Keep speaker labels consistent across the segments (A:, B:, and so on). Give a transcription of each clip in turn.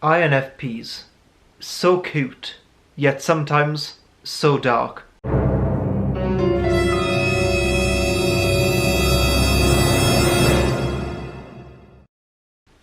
A: INFPs. So cute, yet sometimes so dark.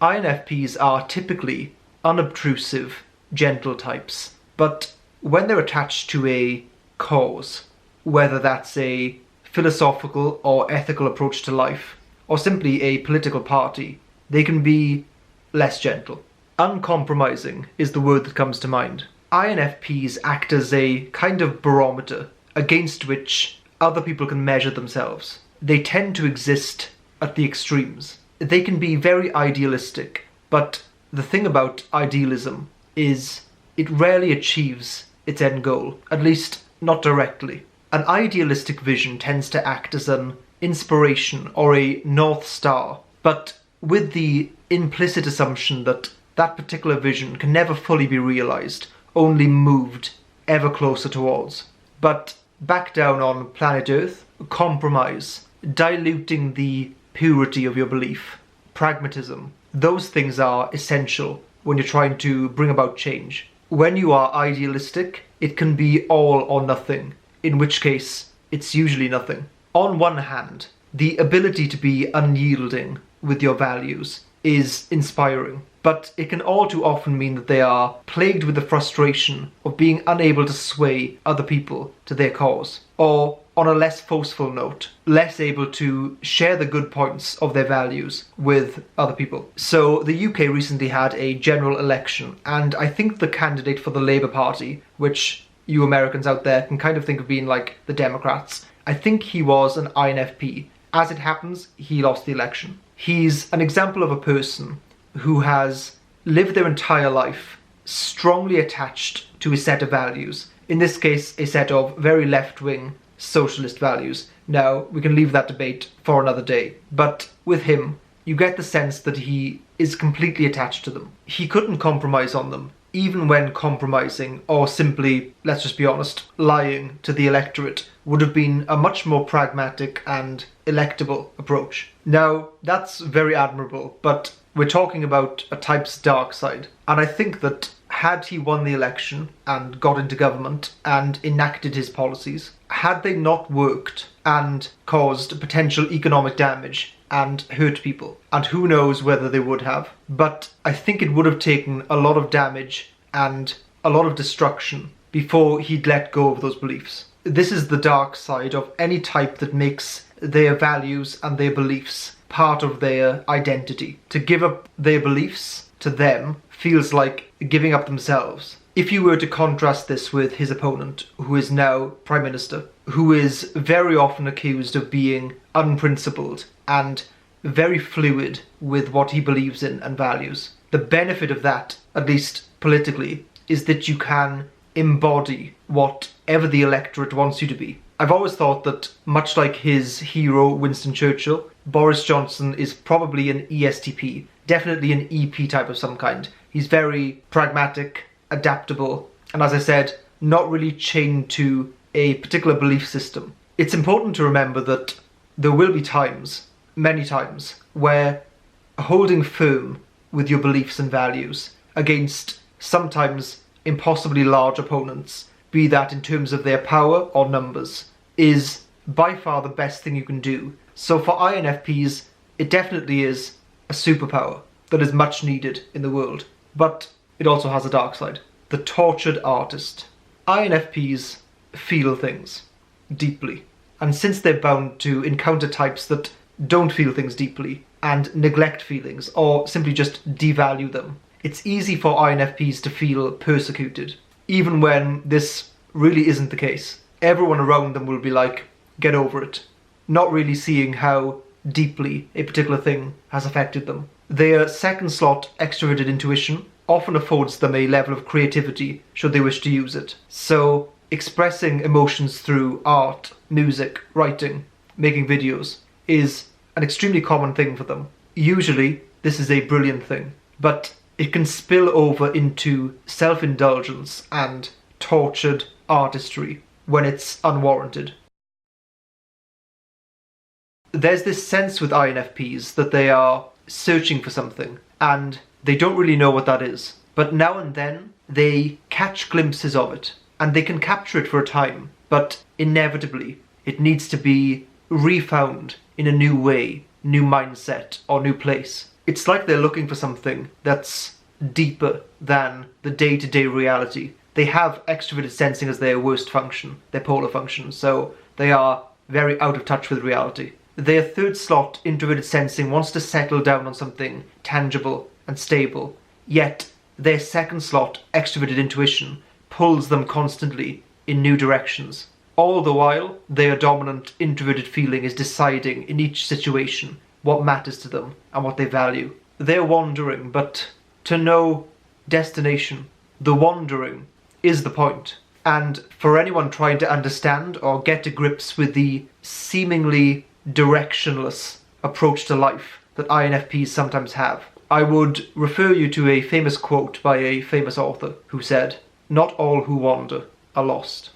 A: INFPs are typically unobtrusive, gentle types, but when they're attached to a cause, whether that's a philosophical or ethical approach to life, or simply a political party, they can be less gentle. Uncompromising is the word that comes to mind. INFPs act as a kind of barometer against which other people can measure themselves. They tend to exist at the extremes. They can be very idealistic, but the thing about idealism is it rarely achieves its end goal, at least not directly. An idealistic vision tends to act as an inspiration or a North Star, but with the implicit assumption that that particular vision can never fully be realized, only moved ever closer towards. But back down on planet Earth, compromise, diluting the purity of your belief, pragmatism, those things are essential when you're trying to bring about change. When you are idealistic, it can be all or nothing, in which case it's usually nothing. On one hand, the ability to be unyielding with your values is inspiring, but it can all too often mean that they are plagued with the frustration of being unable to sway other people to their cause, or on a less forceful note, less able to share the good points of their values with other people. So the UK recently had a general election, and I think the candidate for the Labour Party, which you Americans out there can kind of think of being like the Democrats, I think he was an INFP. As it happens, he lost the election. He's an example of a person who has lived their entire life strongly attached to a set of values. In this case, a set of very left-wing socialist values. Now, we can leave that debate for another day. But with him, you get the sense that he is completely attached to them. He couldn't compromise on them, even when compromising, or simply, let's just be honest, lying to the electorate would have been a much more pragmatic and electable approach. Now, that's very admirable, but we're talking about a type's dark side. And I think that had he won the election and got into government and enacted his policies, had they not worked and caused potential economic damage and hurt people, and who knows whether they would have, but I think it would have taken a lot of damage and a lot of destruction before he'd let go of those beliefs. This is the dark side of any type that makes their values and their beliefs part of their identity. To give up their beliefs to them feels like giving up themselves. If you were to contrast this with his opponent, who is now Prime Minister, who is very often accused of being unprincipled and very fluid with what he believes in and values, the benefit of that, at least politically, is that you can embody whatever the electorate wants you to be. I've always thought that, much like his hero Winston Churchill, Boris Johnson is probably an ESTP, definitely an EP type of some kind. He's very pragmatic, adaptable, and as I said, not really chained to a particular belief system. It's important to remember that there will be times, many times, where holding firm with your beliefs and values against sometimes impossibly large opponents, be that in terms of their power or numbers, is by far the best thing you can do. So for INFPs, it definitely is a superpower that is much needed in the world. But it also has a dark side. The tortured artist. INFPs feel things deeply. And since they're bound to encounter types that don't feel things deeply and neglect feelings or simply just devalue them, it's easy for INFPs to feel persecuted, even when this really isn't the case. Everyone around them will be like, get over it, not really seeing how deeply a particular thing has affected them. Their second slot extroverted intuition often affords them a level of creativity should they wish to use it. So expressing emotions through art, music, writing, making videos is an extremely common thing for them. Usually this is a brilliant thing, but it can spill over into self-indulgence and tortured artistry when it's unwarranted. There's this sense with INFPs that they are searching for something and they don't really know what that is. but now and then they catch glimpses of it, and they can capture it for a time, but inevitably it needs to be refound in a new way, new mindset, or new place. It's like they're looking for something that's deeper than the day-to-day reality. They have extroverted sensing as their worst function, their polar function, so they are very out of touch with reality. Their third slot, introverted sensing, wants to settle down on something tangible and stable, yet their second slot, extroverted intuition, pulls them constantly in new directions. All the while, their dominant introverted feeling is deciding in each situation what matters to them and what they value. They're wandering, but to no destination. The wandering is the point. And for anyone trying to understand or get to grips with the seemingly directionless approach to life that INFPs sometimes have, I would refer you to a famous quote by a famous author who said, "Not all who wander are lost."